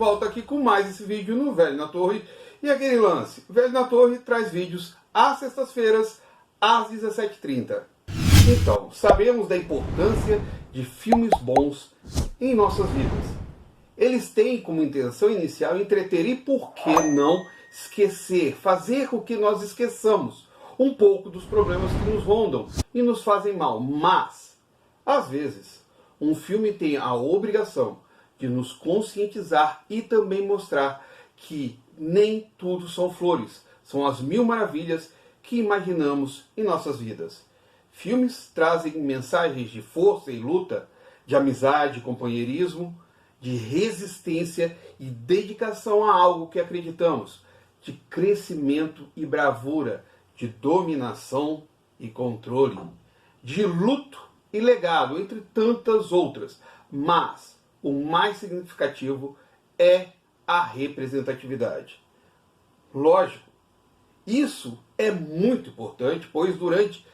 volta aqui com mais esse vídeo no Velho na Torre. E aquele lance, o Velho na Torre traz vídeos às sextas-feiras, às 17h30. Então, sabemos da importância de filmes bons em nossas vidas. Eles têm como intenção inicial entreter e, por que não, esquecer, fazer com que nós esqueçamos um pouco dos problemas que nos rondam e nos fazem mal. Mas, às vezes, um filme tem a obrigação de nos conscientizar e também mostrar que nem tudo são flores, são as mil maravilhas que imaginamos em nossas vidas. Filmes trazem mensagens de força e luta, de amizade, companheirismo, de resistência e dedicação a algo que acreditamos, de crescimento e bravura, de dominação e controle, de luto e legado, entre tantas outras. Mas o mais significativo é a representatividade. Lógico, isso é muito importante, pois durante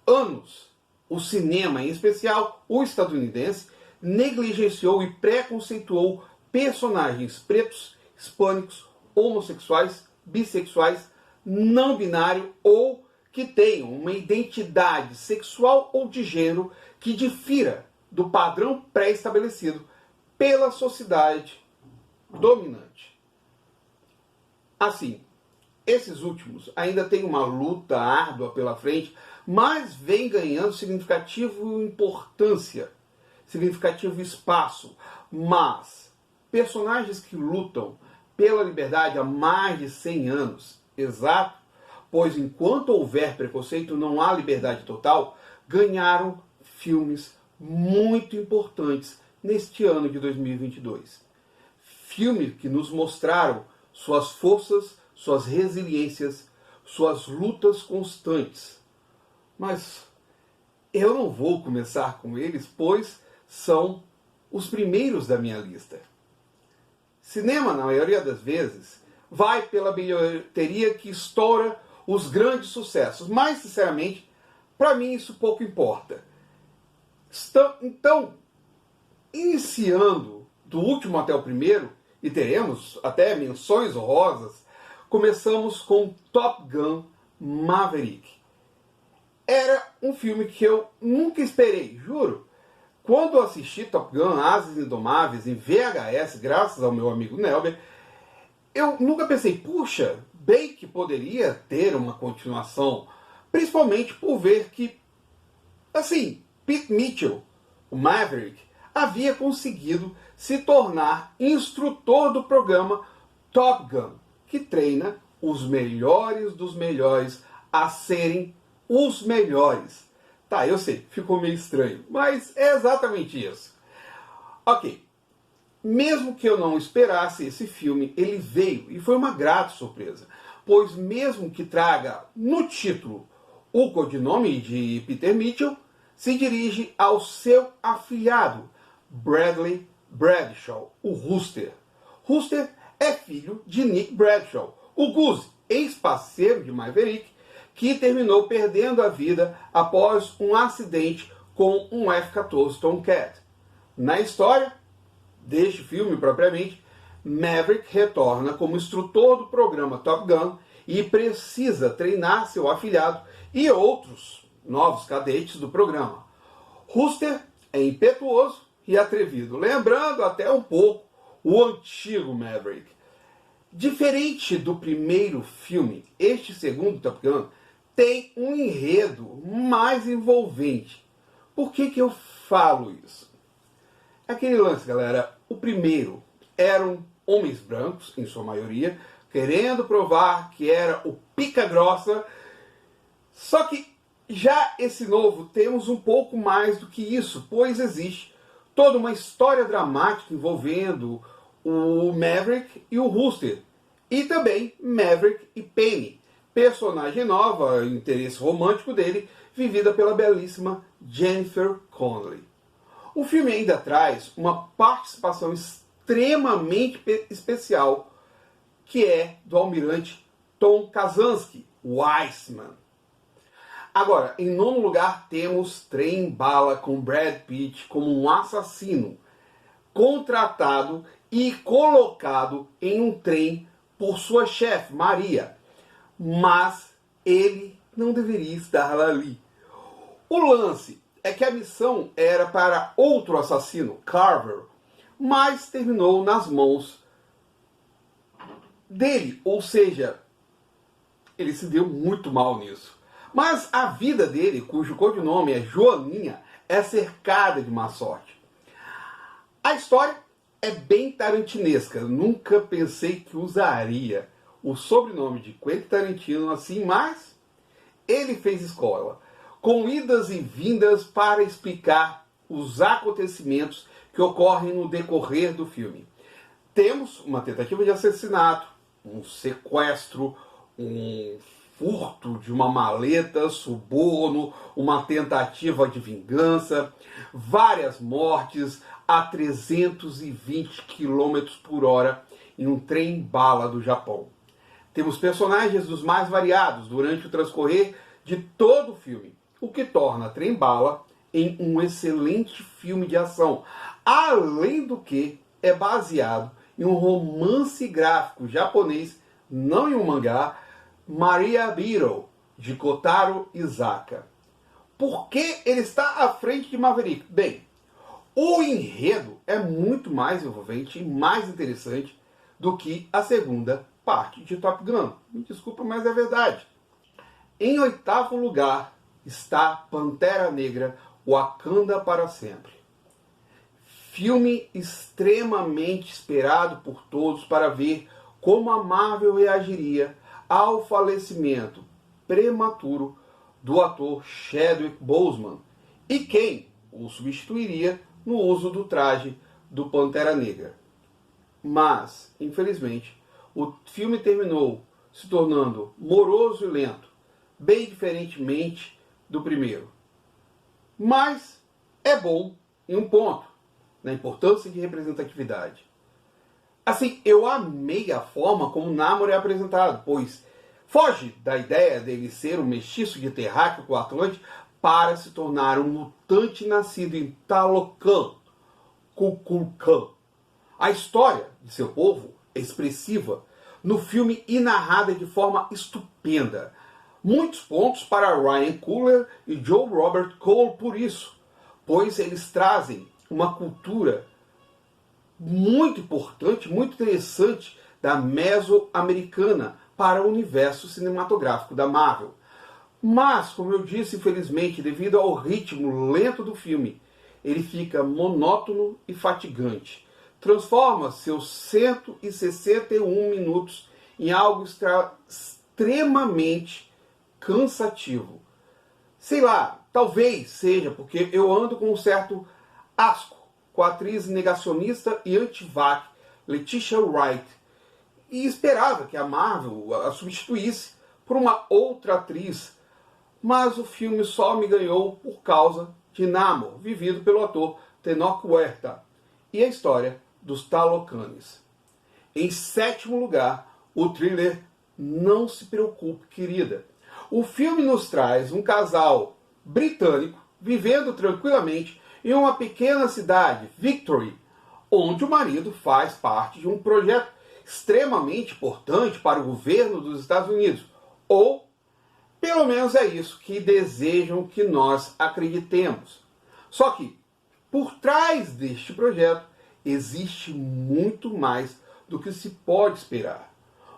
anos o cinema, em especial o estadunidense, negligenciou e preconceituou personagens pretos, hispânicos, homossexuais, bissexuais, não binário ou que tenham uma identidade sexual ou de gênero que difira do padrão pré-estabelecido pela sociedade dominante. Assim, esses últimos ainda têm uma luta árdua pela frente, mas vem ganhando significativa importância, significativo espaço. Mas personagens que lutam pela liberdade há mais de 100 anos, exato, pois enquanto houver preconceito não há liberdade total, ganharam filmes muito importantes neste ano de 2022. Filmes que nos mostraram suas forças, suas resiliências, suas lutas constantes. Mas eu não vou começar com eles, pois são os primeiros da minha lista. Cinema, na maioria das vezes, vai pela bilheteria que estoura os grandes sucessos. Mas, sinceramente, para mim isso pouco importa. Então, iniciando do último até o primeiro, e teremos até menções honrosas, começamos com Top Gun Maverick. Era um filme que eu nunca esperei, juro. Quando eu assisti Top Gun Asas Indomáveis em VHS, graças ao meu amigo Nelber, eu nunca pensei, puxa, bem que poderia ter uma continuação, principalmente por ver que, assim, Pete Mitchell, o Maverick, havia conseguido se tornar instrutor do programa Top Gun, que treina os melhores dos melhores a serem os melhores. Tá, eu sei, ficou meio estranho, mas é exatamente isso. Ok, mesmo que eu não esperasse esse filme, ele veio e foi uma grata surpresa, pois mesmo que traga no título o codinome de Peter Mitchell, se dirige ao seu afilhado, Bradley Bradshaw, o Rooster. Rooster é filho de Nick Bradshaw, o Goose, ex-parceiro de Maverick, que terminou perdendo a vida após um acidente com um F-14 Tomcat. Na história deste filme propriamente, Maverick retorna como instrutor do programa Top Gun e precisa treinar seu afilhado e outros novos cadetes do programa. Rooster é impetuoso e atrevido, lembrando até um pouco o antigo Maverick. Diferente do primeiro filme, este segundo Top Gun tem um enredo mais envolvente. Por que eu falo isso? Aquele lance, galera, o primeiro eram homens brancos, em sua maioria, querendo provar que era o pica grossa, só que já esse novo temos um pouco mais do que isso, pois existe toda uma história dramática envolvendo o Maverick e o Rooster, e também Maverick e Penny, personagem nova, interesse romântico dele, vivida pela belíssima Jennifer Connelly. O filme ainda traz uma participação extremamente especial, que é do almirante Tom Kazansky, o Iceman. Agora, em nono lugar, temos Trem Bala com Brad Pitt como um assassino contratado e colocado em um trem por sua chefe, Maria. Mas ele não deveria estar ali. O lance é que a missão era para outro assassino, Carver, mas terminou nas mãos dele, ou seja, ele se deu muito mal nisso. Mas a vida dele, cujo codinome é Joaninha, é cercada de má sorte. A história é bem tarantinesca. Nunca pensei que usaria o sobrenome de Quentin Tarantino assim, mas ele fez escola, com idas e vindas para explicar os acontecimentos que ocorrem no decorrer do filme. Temos uma tentativa de assassinato, um sequestro, um furto de uma maleta, suborno, uma tentativa de vingança, várias mortes a 320 km por hora em um trem-bala do Japão. Temos personagens dos mais variados durante o transcorrer de todo o filme, o que torna Trem-Bala em um excelente filme de ação, além do que é baseado em um romance gráfico japonês, não em um mangá, Maria Beetle, de Kotaro Isaka. Por que ele está à frente de Maverick? Bem, o enredo é muito mais envolvente e mais interessante do que a segunda parte de Top Gun. Me desculpa, mas é verdade. Em oitavo lugar está Pantera Negra, Wakanda para Sempre. Filme extremamente esperado por todos para ver como a Marvel reagiria ao falecimento prematuro do ator Chadwick Boseman e quem o substituiria no uso do traje do Pantera Negra. Mas, infelizmente, o filme terminou se tornando moroso e lento, bem diferentemente do primeiro. Mas é bom em um ponto, na importância de representatividade. Assim, eu amei a forma como Namor é apresentado, pois foge da ideia dele ser um mestiço de terráqueo com Atlante para se tornar um mutante nascido em Talocan, Kukulkan. A história de seu povo é expressiva no filme e narrada de forma estupenda. Muitos pontos para Ryan Coogler e Joe Robert Cole por isso, pois eles trazem uma cultura muito importante, muito interessante da mesoamericana para o universo cinematográfico da Marvel. Mas, como eu disse, infelizmente, devido ao ritmo lento do filme, ele fica monótono e fatigante. Transforma seus 161 minutos em algo extremamente cansativo. Sei lá, talvez seja porque eu ando com um certo asco com a atriz negacionista e anti-vax Letitia Wright e esperava que a Marvel a substituísse por uma outra atriz, mas o filme só me ganhou por causa de Namor, vivido pelo ator Tenoch Huerta, e a história dos Talocanes. Em sétimo lugar, o thriller Não Se Preocupe, Querida. O filme nos traz um casal britânico vivendo tranquilamente em uma pequena cidade, Victory, onde o marido faz parte de um projeto extremamente importante para o governo dos Estados Unidos. Ou, pelo menos é isso que desejam que nós acreditemos. Só que, por trás deste projeto, existe muito mais do que se pode esperar.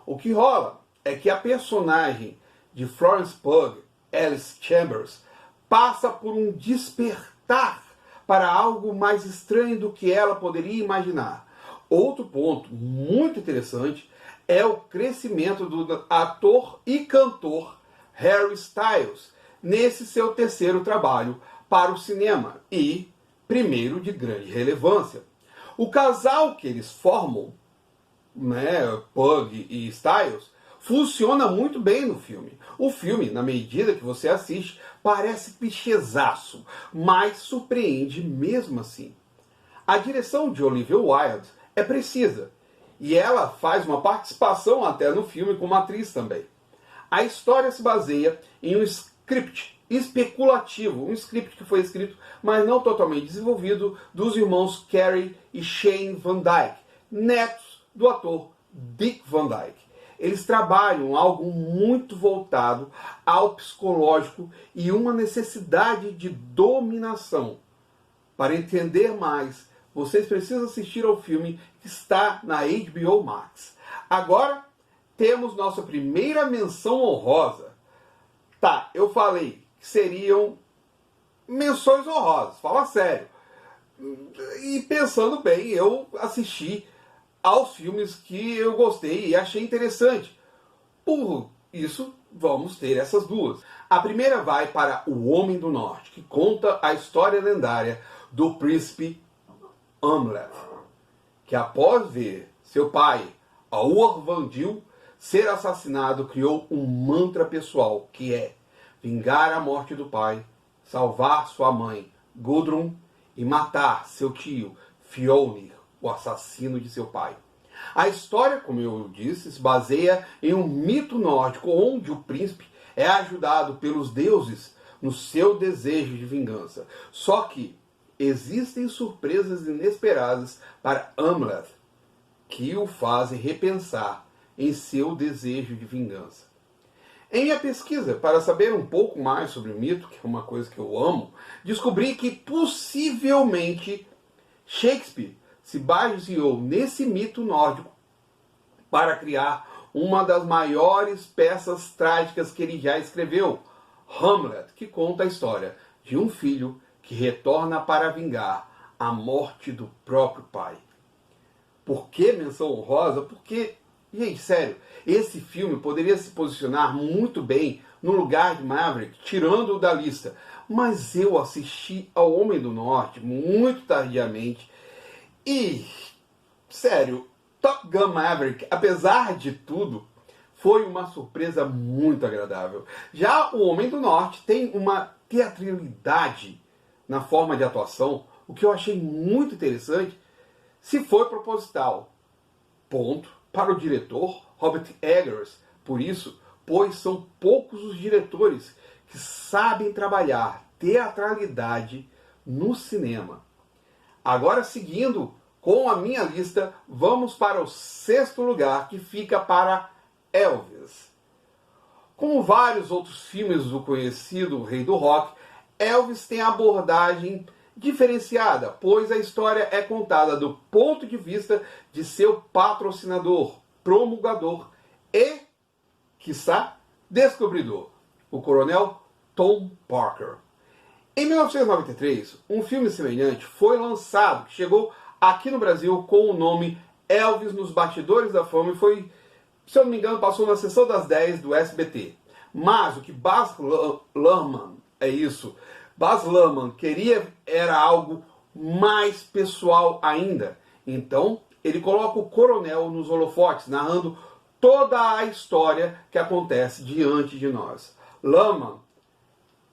O que rola é que a personagem de Florence Pugh, Alice Chambers, passa por um despertar para algo mais estranho do que ela poderia imaginar. Outro ponto muito interessante é o crescimento do ator e cantor Harry Styles nesse seu terceiro trabalho para o cinema e primeiro de grande relevância. O casal que eles formam, Pugh e Styles, funciona muito bem no filme. O filme, na medida que você assiste, parece clichêzaço, mas surpreende mesmo assim. A direção de Olivia Wilde é precisa, e ela faz uma participação até no filme como atriz também. A história se baseia em um script especulativo, um script que foi escrito, mas não totalmente desenvolvido, dos irmãos Cary e Shane Van Dyke, netos do ator Dick Van Dyke. Eles trabalham algo muito voltado ao psicológico e uma necessidade de dominação. Para entender mais, vocês precisam assistir ao filme que está na HBO Max. Agora, temos nossa primeira menção honrosa. Tá, eu falei que seriam menções honrosas, fala sério. E pensando bem, eu assisti aos filmes que eu gostei e achei interessante. Por isso, vamos ter essas duas. A primeira vai para O Homem do Norte, que conta a história lendária do príncipe Amleth, que após ver seu pai, Aurvandil, ser assassinado, criou um mantra pessoal, que é vingar a morte do pai, salvar sua mãe, Gudrun, e matar seu tio, Fjolnir, o assassino de seu pai. A história, como eu disse, se baseia em um mito nórdico onde o príncipe é ajudado pelos deuses no seu desejo de vingança. Só que existem surpresas inesperadas para Amleth que o fazem repensar em seu desejo de vingança. Em minha pesquisa, para saber um pouco mais sobre o mito, que é uma coisa que eu amo, descobri que possivelmente Shakespeare se baseou nesse mito nórdico para criar uma das maiores peças trágicas que ele já escreveu, Hamlet, que conta a história de um filho que retorna para vingar a morte do próprio pai. Por que menção honrosa? Porque, gente, sério, esse filme poderia se posicionar muito bem no lugar de Maverick, tirando-o da lista. Mas eu assisti ao Homem do Norte muito tardiamente e, sério, Top Gun Maverick, apesar de tudo, foi uma surpresa muito agradável. Já o Homem do Norte tem uma teatralidade na forma de atuação, o que eu achei muito interessante, se foi proposital. Ponto para o diretor Robert Eggers, por isso, pois são poucos os diretores que sabem trabalhar teatralidade no cinema. Agora, seguindo com a minha lista, vamos para o sexto lugar, que fica para Elvis. Como vários outros filmes do conhecido Rei do Rock, Elvis tem abordagem diferenciada, pois a história é contada do ponto de vista de seu patrocinador, promulgador e, quiçá, descobridor, o coronel Tom Parker. Em 1993, um filme semelhante foi lançado, que chegou aqui no Brasil com o nome Elvis nos Bastidores da Fama e foi, se eu não me engano, passou na sessão das 10 do SBT. Mas o que Baz Luhrmann, Baz Luhrmann queria era algo mais pessoal ainda. Então, ele coloca o coronel nos holofotes, narrando toda a história que acontece diante de nós. Luhrmann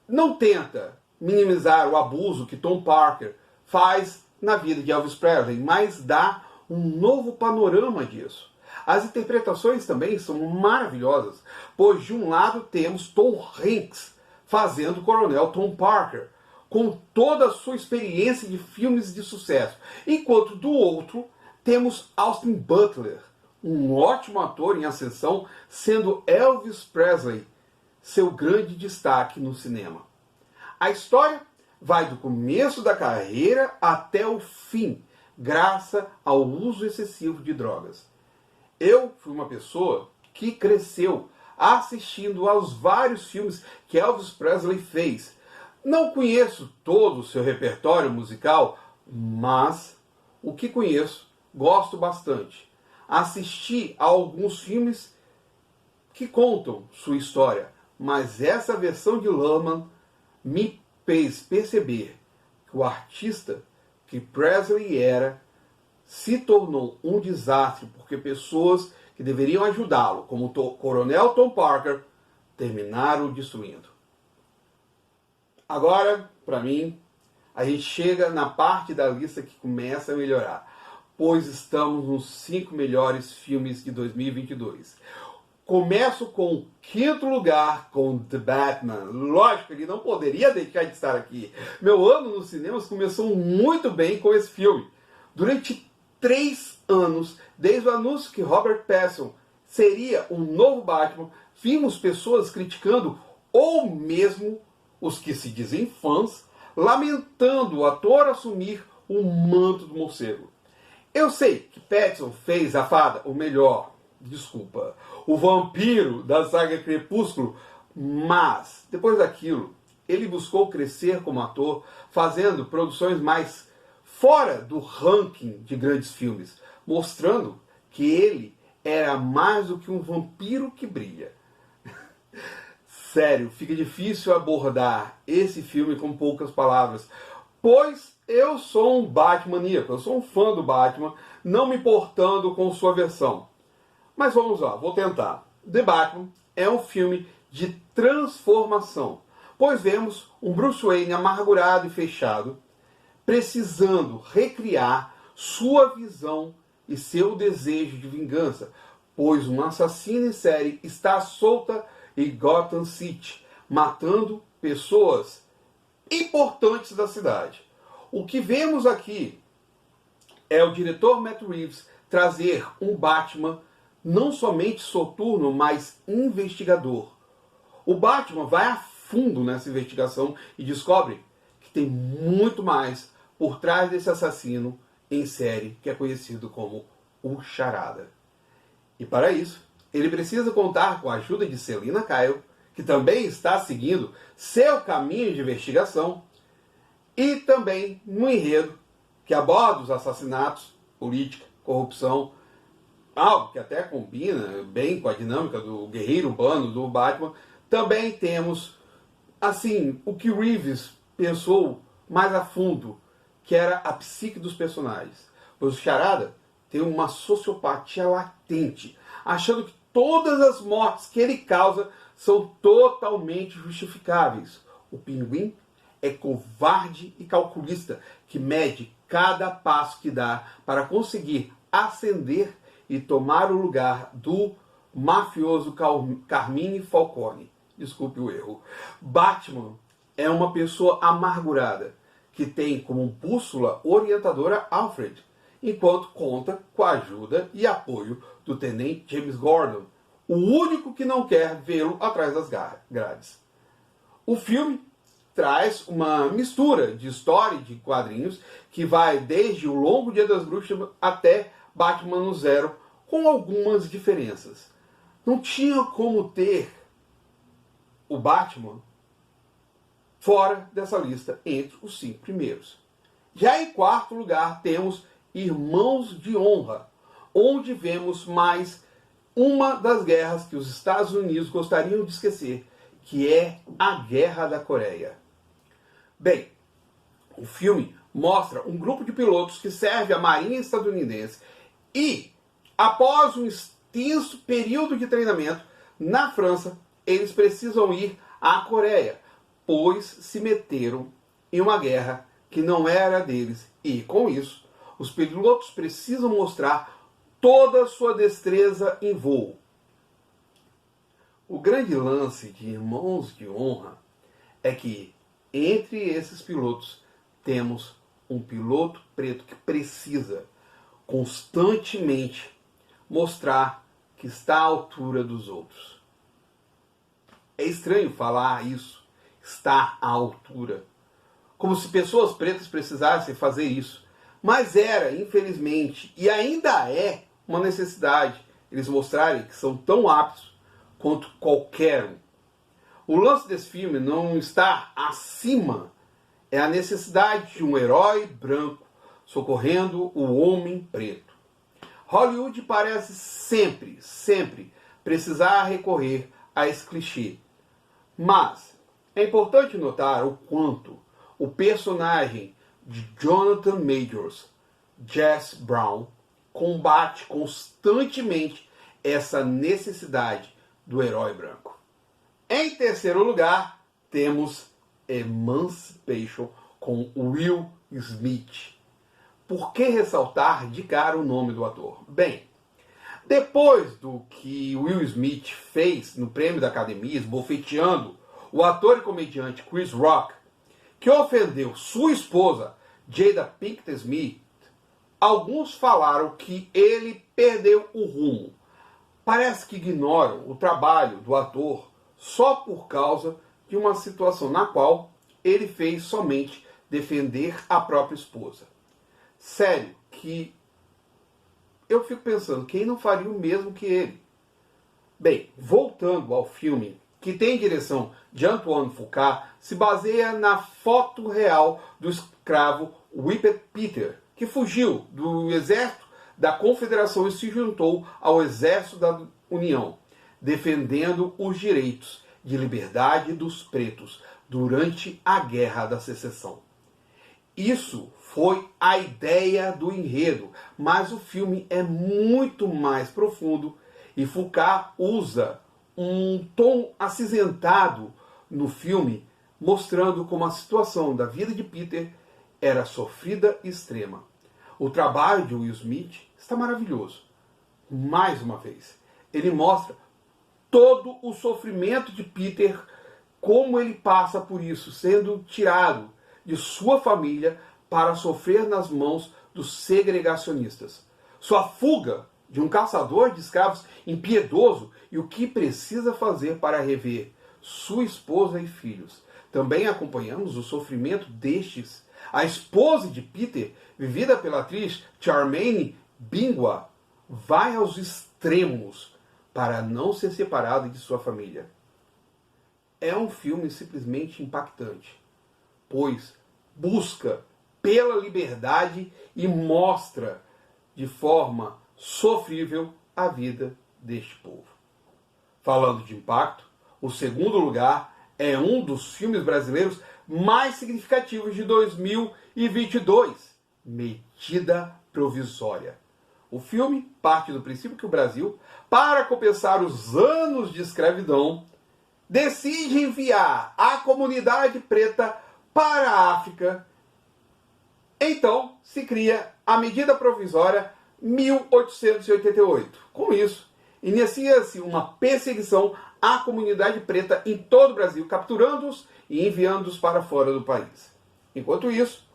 não tenta minimizar o abuso que Tom Parker faz na vida de Elvis Presley, mas dá um novo panorama disso. As interpretações também são maravilhosas, pois de um lado temos Tom Hanks fazendo o coronel Tom Parker, com toda a sua experiência de filmes de sucesso, enquanto do outro temos Austin Butler, um ótimo ator em ascensão, sendo Elvis Presley seu grande destaque no cinema. A história vai do começo da carreira até o fim, graças ao uso excessivo de drogas. Eu fui uma pessoa que cresceu assistindo aos vários filmes que Elvis Presley fez. Não conheço todo o seu repertório musical, mas o que conheço, gosto bastante. Assisti a alguns filmes que contam sua história, mas essa versão de Luhrmann me fez perceber que o artista que Presley era se tornou um desastre porque pessoas que deveriam ajudá-lo, como o coronel Tom Parker, terminaram o destruindo. Agora, para mim, a gente chega na parte da lista que começa a melhorar, pois estamos nos 5 melhores filmes de 2022. Começo com o 5º lugar com The Batman. Lógico, ele não poderia deixar de estar aqui. Meu ano nos cinemas começou muito bem com esse filme. Durante 3 anos desde o anúncio que Robert Pattinson seria um novo Batman, vimos pessoas criticando, ou mesmo os que se dizem fãs, lamentando o ator assumir o manto do morcego. Eu sei que Pattinson fez a fada, ou melhor, desculpa, o vampiro da saga Crepúsculo, mas depois daquilo, ele buscou crescer como ator, fazendo produções mais fora do ranking de grandes filmes, mostrando que ele era mais do que um vampiro que brilha. Sério, fica difícil abordar esse filme com poucas palavras, pois eu sou um Batmaníaco, eu sou um fã do Batman, não me importando com sua versão. Mas vamos lá, vou tentar. The Batman é um filme de transformação, pois vemos um Bruce Wayne amargurado e fechado, precisando recriar sua visão e seu desejo de vingança, pois um assassino em série está solta em Gotham City, matando pessoas importantes da cidade. O que vemos aqui é o diretor Matt Reeves trazer um Batman não somente soturno, mas investigador. O Batman vai a fundo nessa investigação e descobre que tem muito mais por trás desse assassino em série que é conhecido como o Charada. E para isso, ele precisa contar com a ajuda de Selina Kyle, que também está seguindo seu caminho de investigação, e também no enredo que aborda os assassinatos, política, corrupção, algo que até combina bem com a dinâmica do guerreiro urbano do Batman. Também temos, assim, o que Reeves pensou mais a fundo, que era a psique dos personagens. Pois o Charada tem uma sociopatia latente, achando que todas as mortes que ele causa são totalmente justificáveis. O Pinguim é covarde e calculista, que mede cada passo que dá para conseguir ascender e tomar o lugar do mafioso Carmine Falcone. Desculpe o erro. Batman é uma pessoa amargurada, que tem como bússola orientadora Alfred, enquanto conta com a ajuda e apoio do tenente James Gordon, o único que não quer vê-lo atrás das grades. O filme traz uma mistura de história e de quadrinhos que vai desde O Longo Dia das Bruxas até Batman Ano Zero, com algumas diferenças. Não tinha como ter o Batman fora dessa lista entre os 5 primeiros. Já em quarto lugar temos Irmãos de Honra, onde vemos mais uma das guerras que os Estados Unidos gostariam de esquecer, que é a Guerra da Coreia. Bem, o filme mostra um grupo de pilotos que serve à Marinha estadunidense e, após um extenso período de treinamento na França, eles precisam ir à Coreia, pois se meteram em uma guerra que não era deles e, com isso, os pilotos precisam mostrar toda a sua destreza em voo. O grande lance de Irmãos de Honra é que, entre esses pilotos, temos um piloto preto que precisa constantemente mostrar que está à altura dos outros. É estranho falar isso, estar à altura, como se pessoas pretas precisassem fazer isso. Mas era, infelizmente, e ainda é uma necessidade eles mostrarem que são tão aptos quanto qualquer um. O lance desse filme não está acima, é a necessidade de um herói branco socorrendo o homem preto. Hollywood parece sempre precisar recorrer a esse clichê. Mas é importante notar o quanto o personagem de Jonathan Majors, Jess Brown, combate constantemente essa necessidade do herói branco. Em terceiro lugar, temos Emancipation com Will Smith. Por que ressaltar de cara o nome do ator? Bem, depois do que Will Smith fez no prêmio da Academia, esbofeteando o ator e comediante Chris Rock, que ofendeu sua esposa, Jada Pinkett Smith, Alguns falaram que ele perdeu o rumo. Parece que ignoram o trabalho do ator só por causa de uma situação na qual ele fez somente defender a própria esposa. Sério, que eu fico pensando, quem não faria o mesmo que ele? Bem, voltando ao filme, que tem direção de Antoine Fuqua, se baseia na foto real do escravo Whippet Peter, que fugiu do exército da Confederação e se juntou ao exército da União, defendendo os direitos de liberdade dos pretos durante a Guerra da Secessão. Isso foi a ideia do enredo, mas o filme é muito mais profundo e Fuqua usa um tom acinzentado no filme, mostrando como a situação da vida de Peter era sofrida e extrema. O trabalho de Will Smith está maravilhoso. Mais uma vez, ele mostra todo o sofrimento de Peter, como ele passa por isso, sendo tirado de sua família para sofrer nas mãos dos segregacionistas. Sua fuga de um caçador de escravos impiedoso e o que precisa fazer para rever sua esposa e filhos. Também acompanhamos o sofrimento destes. A esposa de Peter, vivida pela atriz Charmaine Bingwa, vai aos extremos para não ser separada de sua família. É um filme simplesmente impactante, pois busca pela liberdade e mostra de forma sofrível a vida deste povo. Falando de impacto, o segundo lugar é um dos filmes brasileiros mais significativos de 2022, Medida Provisória. O filme parte do princípio que o Brasil, para compensar os anos de escravidão, decide enviar a comunidade preta para a África. Então se cria a Medida Provisória 1888. Com isso, inicia-se uma perseguição à comunidade preta em todo o Brasil, capturando-os e enviando-os para fora do país. Enquanto isso,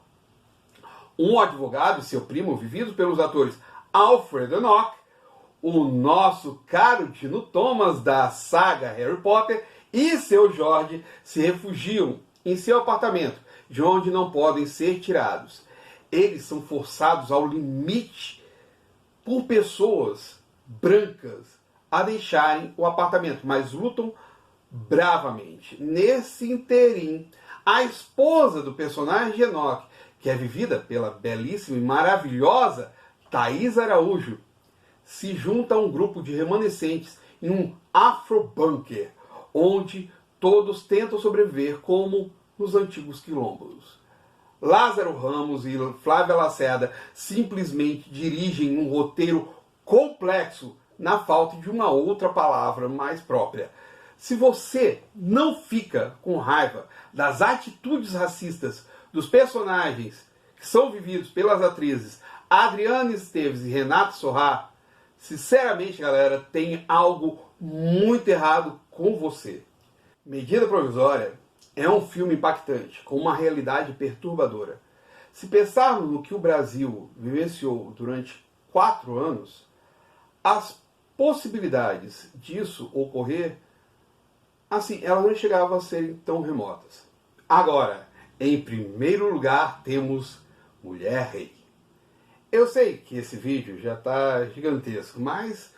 um advogado e seu primo, vividos pelos atores Alfred Enoch, o nosso caro Dino Thomas da saga Harry Potter, e seu Jorge se refugiam em seu apartamento, de onde não podem ser tirados. Eles são forçados ao limite por pessoas brancas a deixarem o apartamento, mas lutam bravamente. Nesse interim, a esposa do personagem de Enoch, que é vivida pela belíssima e maravilhosa Thaís Araújo, se junta a um grupo de remanescentes em um afrobunker, onde todos tentam sobreviver como nos antigos quilombos. Lázaro Ramos e Flávia Lacerda simplesmente dirigem um roteiro complexo na falta de uma outra palavra mais própria. Se você não fica com raiva das atitudes racistas dos personagens que são vividos pelas atrizes Adriana Esteves e Renata Sorrah, sinceramente, galera, tem algo muito errado com você. Medida Provisória é um filme impactante, com uma realidade perturbadora. Se pensarmos no que o Brasil vivenciou durante 4 anos, as possibilidades disso ocorrer, assim, elas não chegavam a serem tão remotas. Agora, em primeiro lugar, temos Mulher Rei. Eu sei que esse vídeo já está gigantesco, mas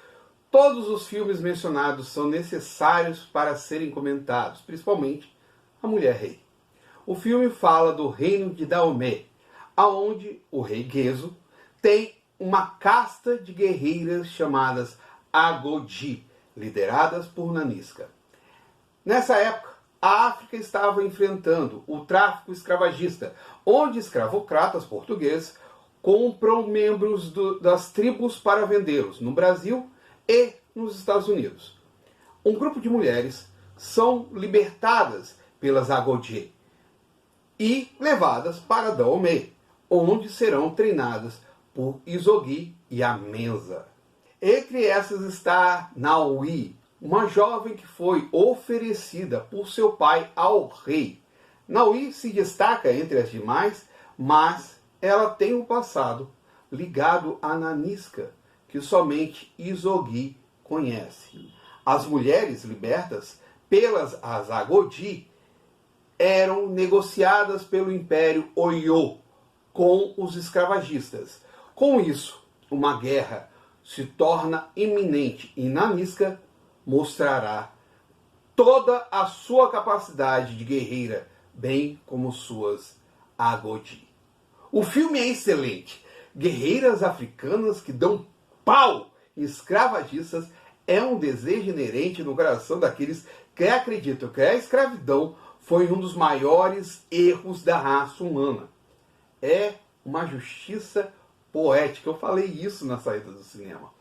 todos os filmes mencionados são necessários para serem comentados, principalmente A Mulher Rei. O filme fala do reino de Daomé, aonde o rei Gezo tem uma casta de guerreiras chamadas Agodi, lideradas por Nanisca. Nessa época, a África estava enfrentando o tráfico escravagista, onde escravocratas portugueses compram membros das tribos para vendê-los no Brasil e nos Estados Unidos. Um grupo de mulheres são libertadas pelas Agodi e levadas para Daomé, onde serão treinadas por Isogi e Amenza. Entre essas está Naui, uma jovem que foi oferecida por seu pai ao rei. Naui se destaca entre as demais, mas ela tem um passado ligado a Nanisca, que somente Isogi conhece. As mulheres libertas pelas Azagodi eram negociadas pelo Império Oyo com os escravagistas. Com isso, uma guerra se torna iminente e Nanisca mostrará toda a sua capacidade de guerreira, bem como suas Agodi. O filme é excelente. Guerreiras africanas que dão pau em escravagistas é um desejo inerente no coração daqueles que acreditam que a escravidão foi um dos maiores erros da raça humana. É uma justiça poética. Eu falei isso na saída do cinema.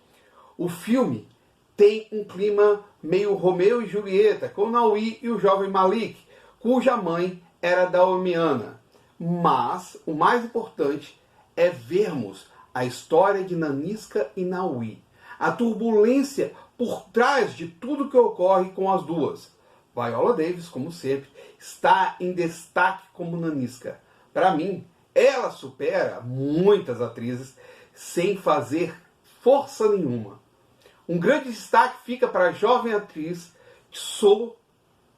O filme tem um clima meio Romeu e Julieta, com Naui e o jovem Malik, cuja mãe era daomiana. Mas o mais importante é vermos a história de Nanisca e Naui, a turbulência por trás de tudo que ocorre com as duas. Viola Davis, como sempre, está em destaque como Nanisca. Para mim, ela supera muitas atrizes sem fazer força nenhuma. Um grande destaque fica para a jovem atriz So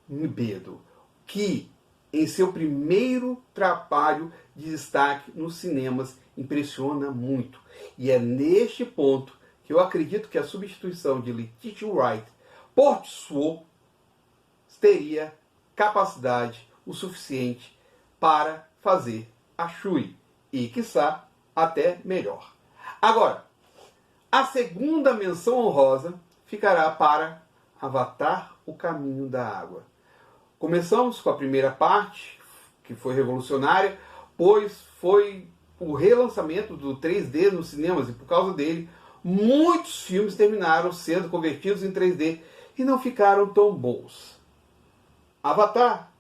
Nbedo, que em seu primeiro trabalho de destaque nos cinemas impressiona muito. E é neste ponto que eu acredito que a substituição de Letitia Wright por Tsuo teria capacidade o suficiente para fazer a Shuri e, quiçá, até melhor. Agora, a segunda menção honrosa ficará para Avatar, o Caminho da Água. Começamos com a primeira parte, que foi revolucionária, pois foi o relançamento do 3D nos cinemas e por causa dele, muitos filmes terminaram sendo convertidos em 3D e não ficaram tão bons. Avatar,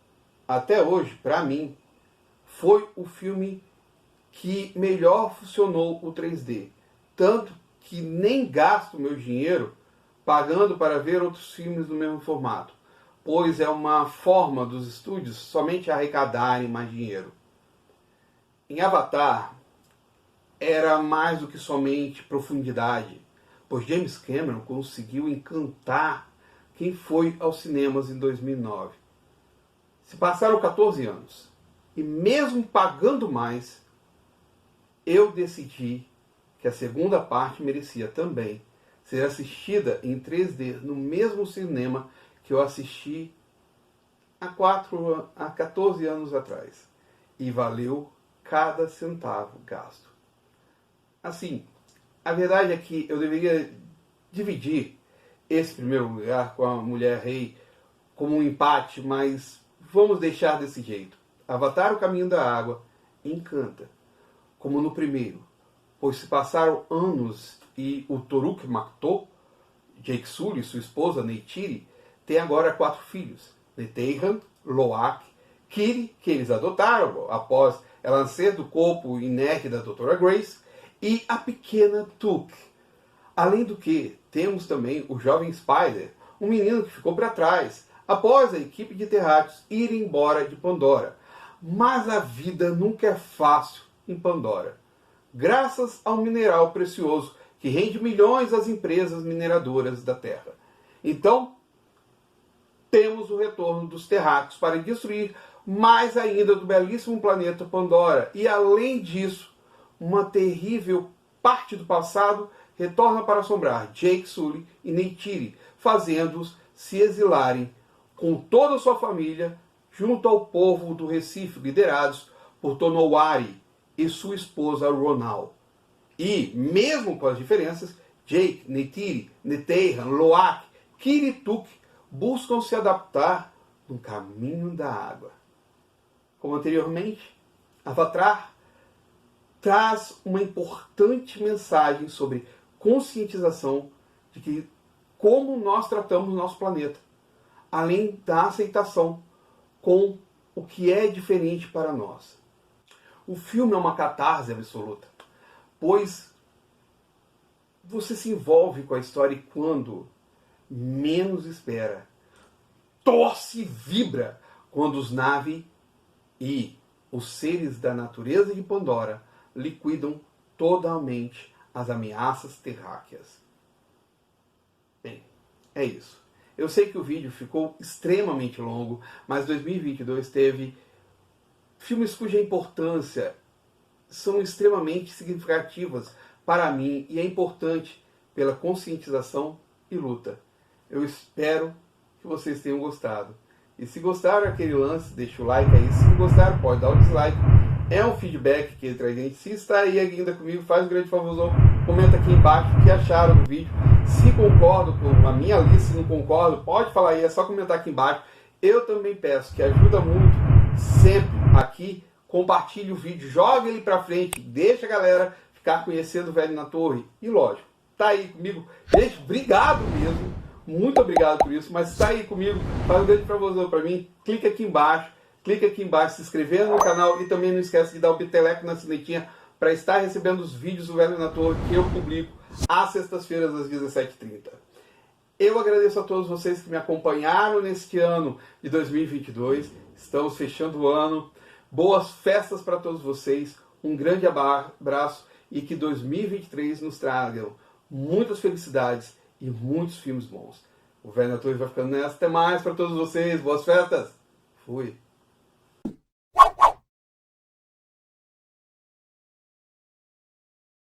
até hoje, para mim, foi o filme que melhor funcionou o 3D. Tanto que nem gasto meu dinheiro pagando para ver outros filmes no mesmo formato, pois é uma forma dos estúdios somente arrecadarem mais dinheiro. Em Avatar, era mais do que somente profundidade, pois James Cameron conseguiu encantar quem foi aos cinemas em 2009. Se passaram 14 anos, e mesmo pagando mais, eu decidi que a segunda parte merecia também ser assistida em 3D no mesmo cinema que eu assisti há 14 anos atrás. E valeu cada centavo gasto. Assim, a verdade é que eu deveria dividir esse primeiro lugar com a Mulher Rei como um empate, mas vamos deixar desse jeito. Avatar, o Caminho da Água encanta, como no primeiro, pois se passaram anos e o Toruk Makto, Jake Sully e sua esposa Neytiri, têm agora 4 filhos, Neteiran, Loak, Kiri, que eles adotaram após ela nascer do corpo inerte da Doutora Grace, e a pequena Tuk. Além do que, temos também o jovem Spider, um menino que ficou para trás, após a equipe de terráqueos ir embora de Pandora. Mas a vida nunca é fácil em Pandora, graças ao mineral precioso que rende milhões às empresas mineradoras da Terra. Então, temos o retorno dos terráqueos para destruir mais ainda do belíssimo planeta Pandora. E além disso, uma terrível parte do passado retorna para assombrar Jake Sully e Neytiri, fazendo-os se exilarem com toda a sua família junto ao povo do Recife, liderados por Tonowari e sua esposa Ronal. E, mesmo com as diferenças, Jake, Neytiri, Neteiran, Loak, Kiri e Tuk buscam se adaptar no caminho da água. Como anteriormente, Avatar traz uma importante mensagem sobre conscientização de que como nós tratamos o nosso planeta, além da aceitação com o que é diferente para nós. O filme é uma catarse absoluta, pois você se envolve com a história e quando menos espera, torce e vibra quando os Na'vi e os seres da natureza de Pandora liquidam totalmente as ameaças terráqueas. Bem, é isso. Eu sei que o vídeo ficou extremamente longo, mas 2022 teve filmes cuja importância são extremamente significativas para mim e é importante pela conscientização e luta. Eu espero que vocês tenham gostado. E se gostaram daquele lance, deixa o like aí. Se não gostaram, pode dar o dislike. É um feedback que entre a gente. Se está aí ainda comigo, faz um grande favorzão. Comenta aqui embaixo o que acharam do vídeo. Se concordam com a minha lista, se não concordam, pode falar aí. É só comentar aqui embaixo. Eu também peço, que ajuda muito sempre aqui. Compartilhe o vídeo, joga ele pra frente, deixa a galera ficar conhecendo o Velho na Torre. E lógico, tá aí comigo. Gente, obrigado mesmo. Muito obrigado por isso. Mas tá aí comigo, faz um grande favorzão pra mim. Clica aqui embaixo, se inscrever no canal e também não esquece de dar o peteleco na sinetinha para estar recebendo os vídeos do Velho na Torre que eu publico às sextas-feiras às 17h30. Eu agradeço a todos vocês que me acompanharam neste ano de 2022. Estamos fechando o ano. Boas festas para todos vocês, um grande abraço e que 2023 nos tragam muitas felicidades e muitos filmes bons. O Velho na Torre vai ficando nessa. Até mais para todos vocês, boas festas! Fui!